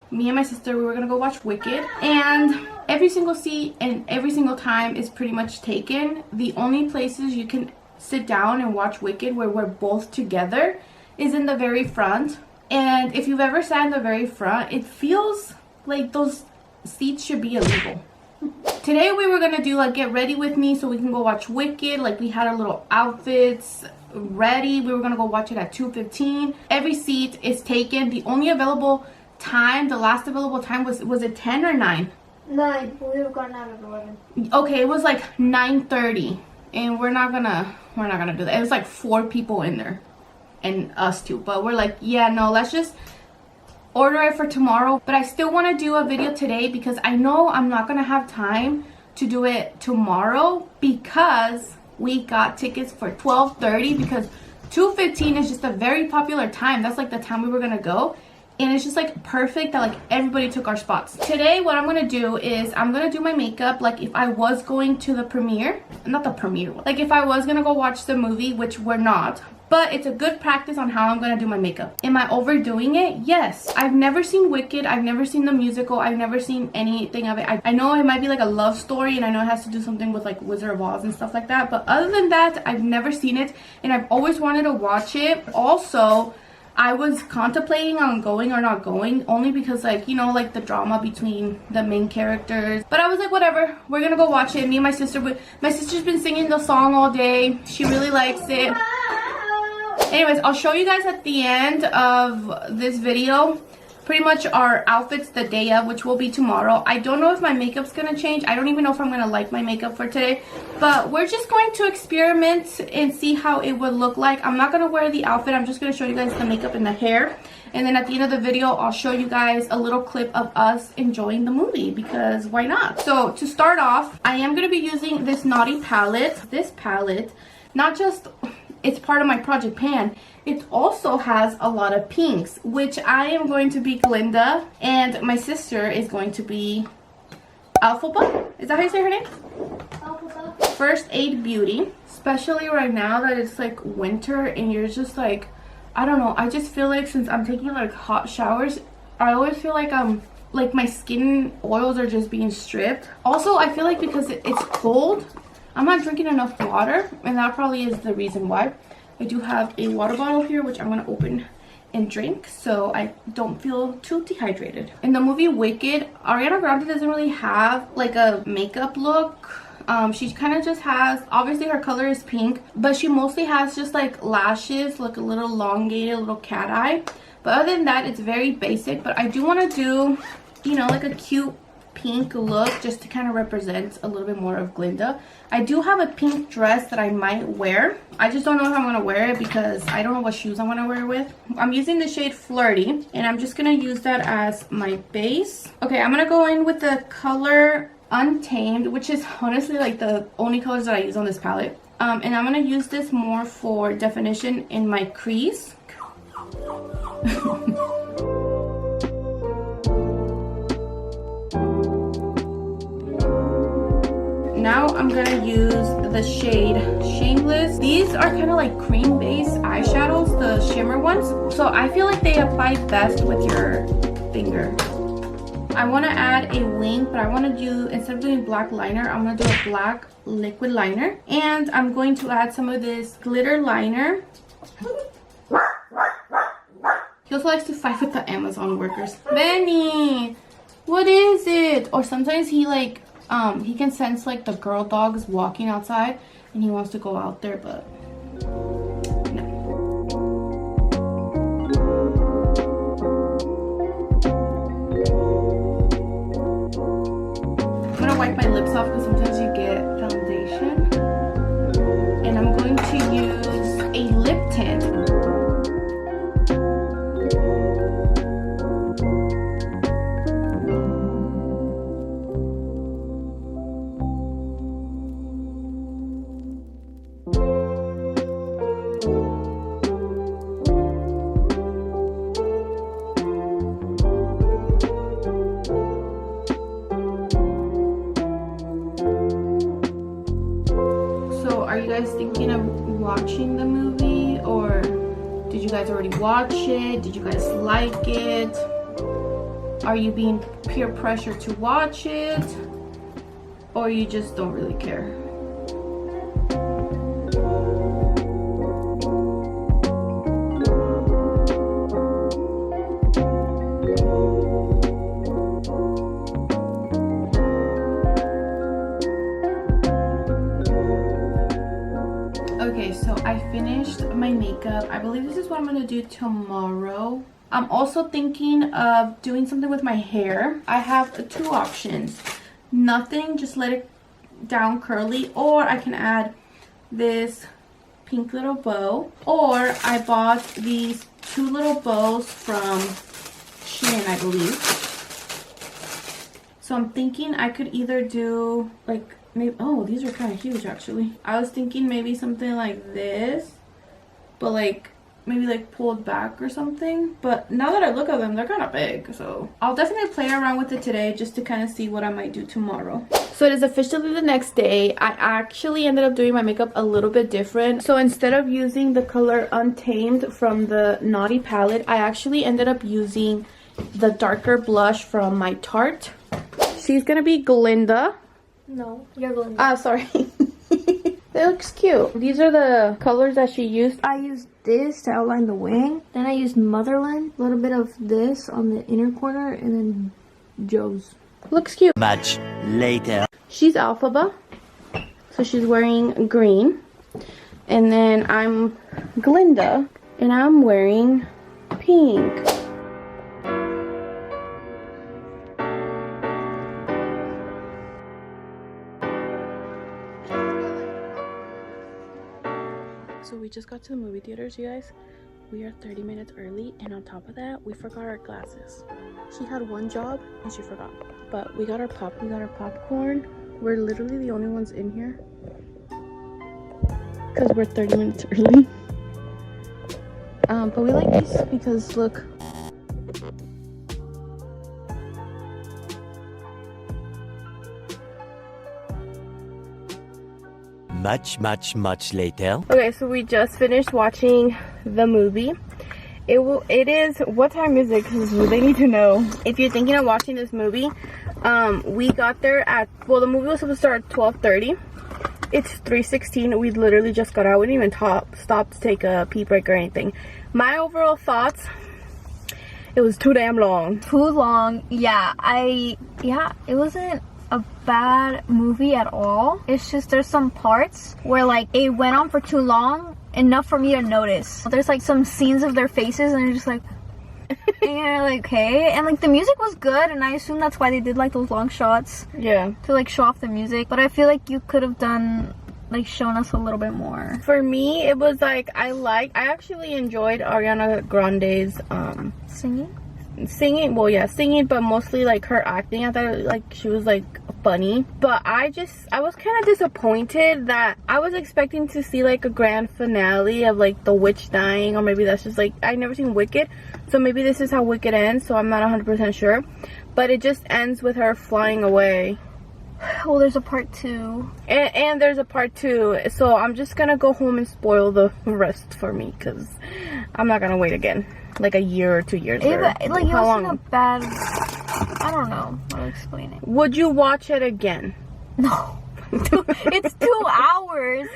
Me and my sister, we were gonna go watch Wicked, and every single seat and every single time is pretty much taken. The only places you can sit down and watch Wicked where we're both together is in the very front. And if you've ever sat in the very front, it feels like those seats should be illegal. Today we were gonna do like get ready with me so we can go watch Wicked. Like we had our little outfits ready. We were gonna go watch it at 2:15. Every seat is taken. The only available time, the last available time was it 10 or 9? 9. We were going out at 11. Okay, it was like 9:30, and we're not gonna do that. It was like 4 people in there and us 2, but we're like, yeah, no, let's just order it for tomorrow. But I still want to do a video today because I know I'm not gonna have time to do it tomorrow because we got tickets for 12:30 because 2:15 is just a very popular time. That's like the time we were gonna go, and it's just like perfect that like everybody took our spots. Today what I'm gonna do is I'm gonna do my makeup like if I was going to the premiere, not the premiere one, like if I was gonna go watch the movie, which we're not, but it's a good practice on how I'm gonna do my makeup. Am I overdoing it? Yes. I've never seen Wicked. I've never seen the musical. I've never seen anything of it. I know it might be like a love story, and I know it has to do something with like Wizard of Oz and stuff like that, but other than that, I've never seen it, and I've always wanted to watch it. Also, I was contemplating on going or not going, only because like, you know, like the drama between the main characters. But I was like, whatever, we're gonna go watch it. Me and my sister, my sister's been singing the song all day. She really likes it. Anyways, I'll show you guys at the end of this video pretty much our outfits the day of, which will be tomorrow. I don't know if my makeup's gonna change. I don't even know if I'm gonna like my makeup for today, but we're just going to experiment and see how it would look like. I'm not gonna wear the outfit. I'm just gonna show you guys the makeup and the hair, and then at the end of the video I'll show you guys a little clip of us enjoying the movie, because why not? So to start off, I am gonna be using this Naughty palette. This palette, not just it's part of my project pan, it also has a lot of pinks, which I am going to be Glinda, and my sister is going to be Alphaba. Is that how you say her name? Alphaba. First Aid Beauty. Especially right now that it's like winter and you're just like, I don't know, I just feel like since I'm taking like hot showers, I always feel like like my skin oils are just being stripped. Also, I feel like because it's cold, I'm not drinking enough water, and that probably is the reason why. I do have a water bottle here, which I'm going to open and drink so I don't feel too dehydrated. In the movie Wicked, Ariana Grande doesn't really have like a makeup look. She kind of just has, obviously her color is pink, but she mostly has just like lashes, like a little elongated, little cat eye. But other than that, it's very basic. But I do want to do, you know, like a cute pink look just to kind of represent a little bit more of Glinda. I do have a pink dress that I might wear. I just don't know if I'm going to wear it because I don't know what shoes I'm going to wear it with. I'm using the shade Flirty, and I'm just going to use that as my base. Okay, I'm going to go in with the color Untamed, which is honestly like the only colors that I use on this palette. And I'm going to use this more for definition in my crease. Now I'm gonna use the shade Shameless. These are kind of like cream based eyeshadows, the shimmer ones. So I feel like they apply best with your finger. I want to add a wing, but I want to do, instead of doing black liner, I'm going to do a black liquid liner. And I'm going to add some of this glitter liner. He also likes to fight with the Amazon workers. Benny, what is it? Or sometimes he like, he can sense like the girl dogs walking outside and he wants to go out there, but no. I'm gonna wipe my lips off because sometimes you get foundation. And I'm going to use a lip tint. Are you guys thinking of watching the movie, or did you guys already watch it? Did you guys like it? Are you being peer pressured to watch it? Or you just don't really care? Okay, so I finished my makeup. I believe this is what I'm gonna do tomorrow. I'm also thinking of doing something with my hair. I have two options. Nothing, just let it down curly, or I can add this pink little bow, or I bought these two little bows from Shein, I believe. So I'm thinking I could either do like maybe, oh, these are kind of huge actually. I was thinking maybe something like this, but like maybe like pulled back or something. But now that I look at them, they're kind of big, so I'll definitely play around with it today just to kind of see what I might do tomorrow. So it is officially the next day. I actually ended up doing my makeup a little bit different. So instead of using the color Untamed from the Naughty palette, I actually ended up using the darker blush from my Tarte. She's gonna be Glinda. No, you're Glinda. Sorry. It looks cute. These are the colors that she used. I used this to outline the wing. Then I used Motherland. A little bit of this on the inner corner. And then Joe's. Looks cute. Much later. She's Alphaba. So she's wearing green. And then I'm Glinda. And I'm wearing pink. So we just got to the movie theaters, you guys. We are 30 minutes early, and on top of that, we forgot our glasses. She had one job and she forgot. But we got our popcorn. We're literally the only ones in here because we're 30 minutes early. But we like these because look. Much later. Okay, so we just finished watching the movie. It is, what time is it? Because they need to know. If you're thinking of watching this movie, we got there at, well, the movie was supposed to start at 12:30. It's 3:16. We literally just got out. We didn't even stop to take a pee break or anything. My overall thoughts, it was too damn long. Too long. Yeah, it wasn't a bad movie at all. It's just there's some parts where like it went on for too long, enough for me to notice. There's like some scenes of their faces and you're just like and you're like, okay. And like the music was good, and I assume that's why they did like those long shots. Yeah. To like show off the music. But I feel like you could have done like shown us a little bit more. For me, it was like I actually enjoyed Ariana Grande's singing, well, yeah, singing, but mostly like her acting. I thought like she was like funny, but I was kind of disappointed that I was expecting to see like a grand finale of like the witch dying, or maybe that's just like, I've never seen Wicked, so maybe this is how Wicked ends, so I'm not 100% sure, but it just ends with her flying away. Well, there's a part 2. And there's a part 2, so I'm just gonna go home and spoil the rest for me, because I'm not gonna wait again like a year or 2 years. Like it wasn't a bad, I don't know how to explain it. Would you watch it again? No. It's 2 hours.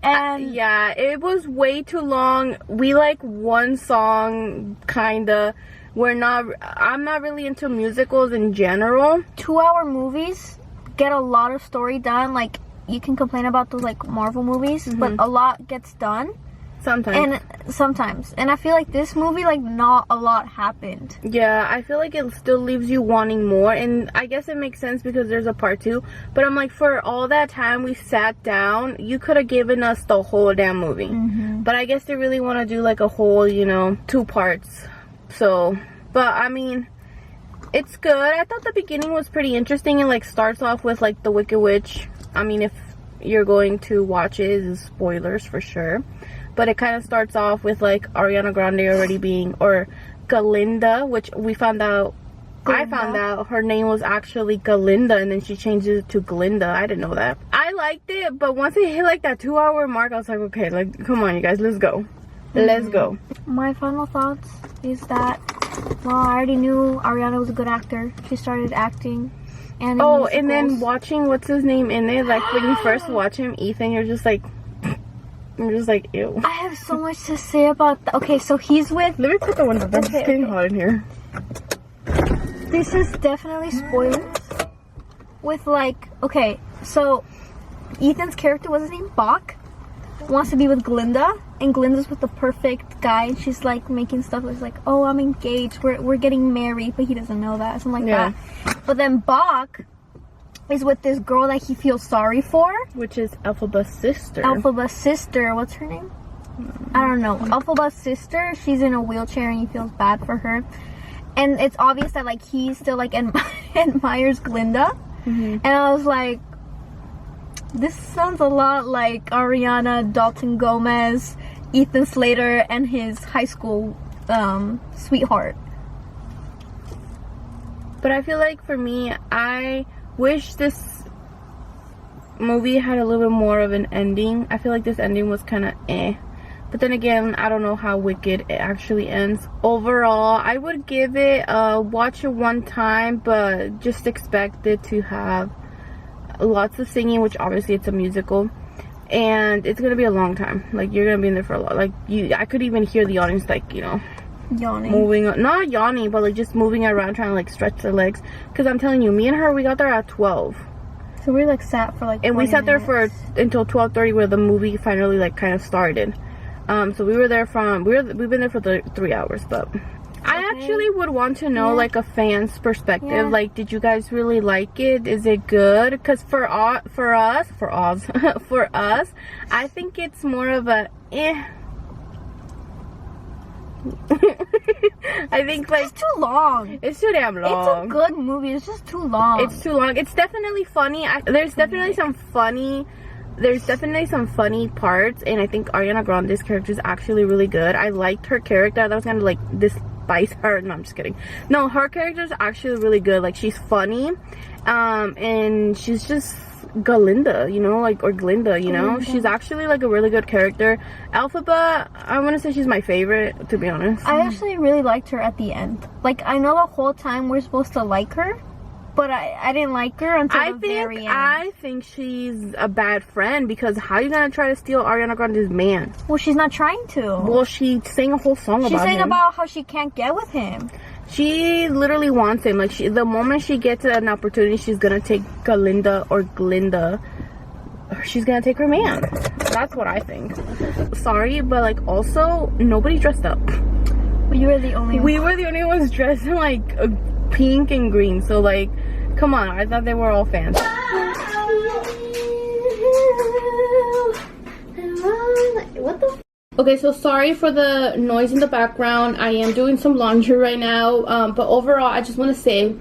And yeah, it was way too long. We like one song, kinda. I'm not really into musicals in general. 2-hour movies get a lot of story done. Like, you can complain about those like Marvel movies, but a lot gets done. Sometimes. And I feel like this movie, like, not a lot happened. Yeah, I feel like it still leaves you wanting more. And I guess it makes sense because there's a part 2. But I'm like, for all that time we sat down, you could have given us the whole damn movie. But I guess they really want to do like a whole, 2 parts. So, but I mean, it's good. I thought the beginning was pretty interesting. It like starts off with like the Wicked Witch. I mean, if you're going to watch it, it's spoilers for sure. But it kind of starts off with like Ariana Grande already being, or Galinda, which we found out, I found out her name was actually Galinda, and then she changed it to Glinda. I didn't know that. I liked it, but once it hit like that 2-hour mark, I was like, okay, like, come on, you guys, let's go. Let's go. My final thoughts is that Well, I already knew Ariana was a good actor. She started acting. And and then watching what's his name in it, like when you first watch him, Ethan, you're just like ew. I have so much to say about that. Okay, so he's with. Let me put the window down. It's getting hot in here. This is definitely spoilers. With like, okay, so Ethan's character, what's his name? Bach, wants to be with Glinda, and Glinda's with the perfect guy, and she's like making stuff. It's like, oh, I'm engaged. We're getting married, but he doesn't know that. Something like that. But then Bach is with this girl that he feels sorry for, which is Elphaba's sister. Elphaba's sister. What's her name? I don't know. Elphaba's sister. She's in a wheelchair, and he feels bad for her. And it's obvious that like he still like admires Glinda. And I was like, this sounds a lot like Ariana, Dalton Gomez, Ethan Slater, and his high school sweetheart. But I feel like for me, I wish this movie had a little bit more of an ending. I feel like this ending was kind of eh. But then again, I don't know how Wicked it actually ends. Overall, I would give it watch it one time, but just expect it to have lots of singing, which obviously it's a musical, and it's gonna be a long time. Like, you're gonna be in there for a lot. Like, I could even hear the audience, like, you know, yawning, moving, not yawning, but like just moving around, trying to like stretch their legs. Because I'm telling you, me and her, we got there at 12. So we like sat for like, and we sat minutes. there for until 12:30, where the movie finally like kind of started. So we were there from, we've been there for 3 hours, but I actually would want to know like a fan's perspective. Like, did you guys really like it? Is it good? Because for us, I think it's more of a eh. I think like it's too long. It's too damn long. It's a good movie. It's just too long. It's too long. It's definitely funny. There's definitely some funny parts, and I think Ariana Grande's character is actually really good. I liked her character. That was kind of like despise her. No, I'm just kidding. No, her character is actually really good. Like, she's funny, and she's just Glinda, you know, like, or Glinda, you know. She's actually like a really good character. Elphaba, I want to say she's my favorite, to be honest. I actually really liked her at the end. Like, I know the whole time we're supposed to like her, but I didn't like her until the very end. I think she's a bad friend, because how are you gonna try to steal Ariana Grande's man? Well, she's not trying to. Well, she sang a whole song about him. She's saying about how she can't get with him. She literally wants him. Like, the moment she gets an opportunity, she's gonna take Glinda, she's gonna take her man. That's what I think. Sorry, but like, also, nobody dressed up. You were the only We were the only ones dressed in like pink and green, so like, come on. I thought they were all fans. What the? Okay, so sorry for the noise in the background. I am doing some laundry right now, but overall, I just want to say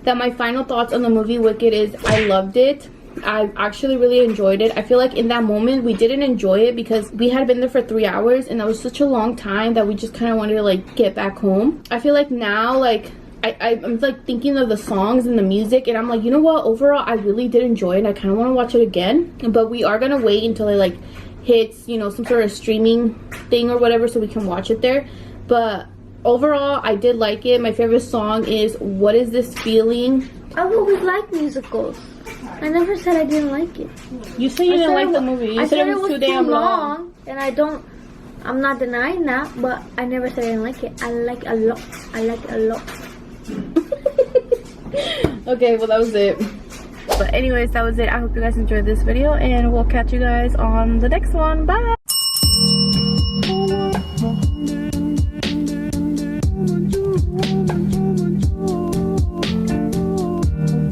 that my final thoughts on the movie Wicked is I loved it. I actually really enjoyed it. I feel like in that moment we didn't enjoy it because we had been there for 3 hours, and that was such a long time that we just kind of wanted to like get back home. I feel like now, like, I'm like thinking of the songs and the music, and I'm like, you know what, overall I really did enjoy it. I kind of want to watch it again, but we are gonna wait until it like hits, you know, some sort of streaming thing or whatever, so we can watch it there. But overall, I did like it. My favorite song is What Is This Feeling? I've always liked musicals. I never said I didn't like it. You said you didn't like the movie. You said it was too damn long. And I'm not denying that, but I never said I didn't like it. I like it a lot. I like it a lot. Okay, well, that was it. But anyways, that was it. I hope you guys enjoyed this video, and we'll catch you guys on the next one. Bye!